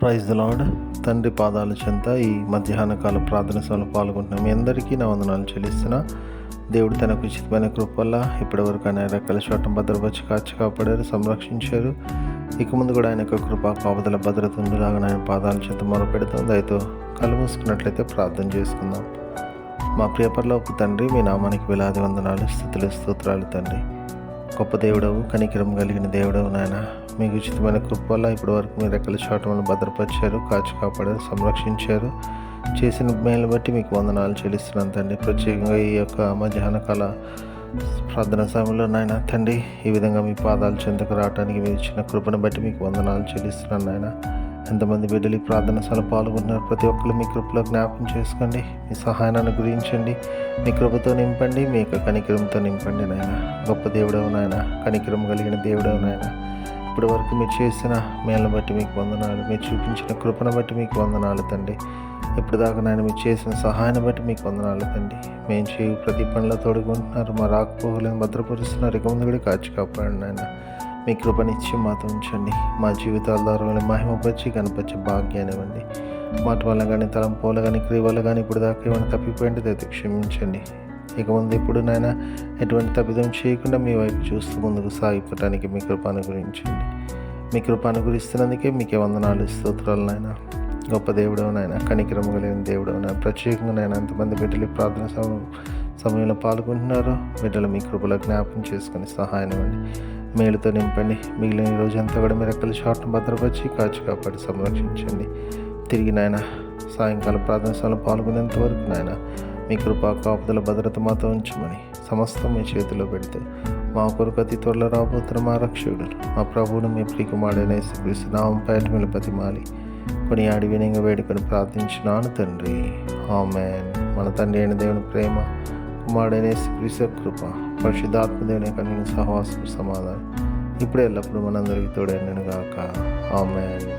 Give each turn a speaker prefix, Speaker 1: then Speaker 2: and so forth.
Speaker 1: Praise the lord. తండ్రి పాదాల చెంత ఈ మధ్యాహ్న కాల ప్రార్థన సభలో పాల్గొంటున్న మీ అందరికీ నా వందనాలు చెల్లిస్తున్నా. దేవుడు తనకు ఉచితమైన కృప వల్ల ఇప్పటి వరకు ఆయన రెక్కల చోటం భద్రపరిచి కాచి కాపాడారు, సంరక్షించారు. ఇక ముందు కూడా ఆయన యొక్క కృప కాపుదల భద్రత ఉండేలాగా ఆయన పాదాల చెంత మొరపెడుతుంది. దయతో కళ్ళు మూసుకున్నట్లయితే ప్రార్థన చేసుకుందాం. మా ప్రియ పరలోకపు తండ్రి, మీ నామానికి వేలాది వందనాలు, స్తుతులు, స్తోత్రాలు తండ్రి. గొప్ప దేవుడవు, కనికరం కలిగిన దేవుడవు నాయన. మీకు ఉచితమైన కృప వల్ల ఇప్పటి వరకు మీ రెక్కల చాటును భద్రపరిచారు, కాచి కాపాడారు, సంరక్షించారు. చేసిన మేలు బట్టి మీకు వందనాలు చెల్లిస్తున్నాను తండ్రి. ప్రత్యేకంగా ఈ యొక్క మధ్యాహ్న కాల ప్రార్థన సమయంలో నాయన తండ్రి, ఈ విధంగా మీ పాదాల చెంతకు రావడానికి మీరు ఇచ్చిన కృపను బట్టి మీకు వందనాలు చెల్లిస్తున్నాను నాయన. ఎంతమంది బిడ్డలు ఈ ప్రార్థన సభలో పాల్గొంటున్నారు, ప్రతి ఒక్కరు మీ కృపలో జ్ఞాపకం చేసుకోండి, మీ సహాయాన్ని అనుగ్రహించండి, మీ కృపతో నింపండి, మీ యొక్క కనికరంతో నింపండి నాయన. గొప్ప దేవుడవు నాయన, కనికరం కలిగిన దేవుడవు నాయన. ఇప్పటి వరకు మీరు చేసిన మేళ్ళను బట్టి మీకు వందనాలు, మీరు చూపించిన కృపను బట్టి మీకు వందనాలు తండ్రి. ఇప్పుడు దాకా నాయన మీరు చేసిన సహాయాన్ని బట్టి మీకు వందనాలు తండ్రి. మేము చేయు ప్రతి పనిలో తోడుకుంటున్నారు, మా రాకపోకలను భద్రపరుస్తున్నారు. ఇక ముందు కూడా కాచి కాపాడండి నాయన. మీ కృపనిచ్చి మాతో ఉంచండి. మా జీవితాల ద్వారా మహిమపరిచి కనపరిచే భాగ్యాన్ని ఇవ్వండి. మాట వల్ల కానీ, తలంపు వల్ల కానీ, క్రియ వల్ల కానీ ఇప్పుడు దాకా ఏమైనా తప్పిపోయింది అయితే క్షమించండి. ఇక ముందు ఇప్పుడు నాయన ఎటువంటి తప్పిదం చేయకుండా మీ వైపు చూస్తూ ముందుకు సాగిపోవటానికి మీ కృప అనుగ్రహించండి. మీ కృప అనుగ్రహిస్తున్నందుకే మీకే వందనాలు, స్తోత్రాలు నాయన. గొప్ప దేవుడవు నాయన, కనికరం కలిగిన దేవుడవు నాయన. ప్రత్యేకంగా నాయన ఎంతమంది బిడ్డలు ప్రార్థన సమయంలో పాల్గొంటున్నారో బిడ్డలు మీ కృపలో జ్ఞాపకం చేసుకొని సహాయం ఇవ్వండి, మేలుతో నింపండి. మిగిలిన ఈ రోజంతా కూడా మీరు రెక్కల చాటును భద్రపరిచి కాచి కాపాడి సంరక్షించండి. తిరిగి నాయన సాయంకాలం ప్రార్థన సభలో పాల్గొనేంత వరకు నాయన మీ కృపా కాపుదల భద్రత మాతో ఉంచమని సమస్తం మీ చేతిలో పెడితే మా కొరకు అతి త్వరలో రాబోతున్న మా రక్షకుడు, మా ప్రభువును, మీ ప్రియకుమారుడైన యేసుక్రీస్తు నామం పేరిట మిమ్మల్ని బతిమాలి కొనియాడి వినయంగా వేడుకొని ప్రార్థించినాను తండ్రి, ఆమేన్. మన తండ్రి అయిన దేవుని ప్రేమ, కుమారుడైన యేసుక్రీస్తు కృప, పరిశుద్ధాత్మ దేవుని కలిగిన సహవాసం, సమాధానం ఇప్పుడు ఎల్లప్పుడూ మనందరికీ తోడైనను గాక. ఆమేన్.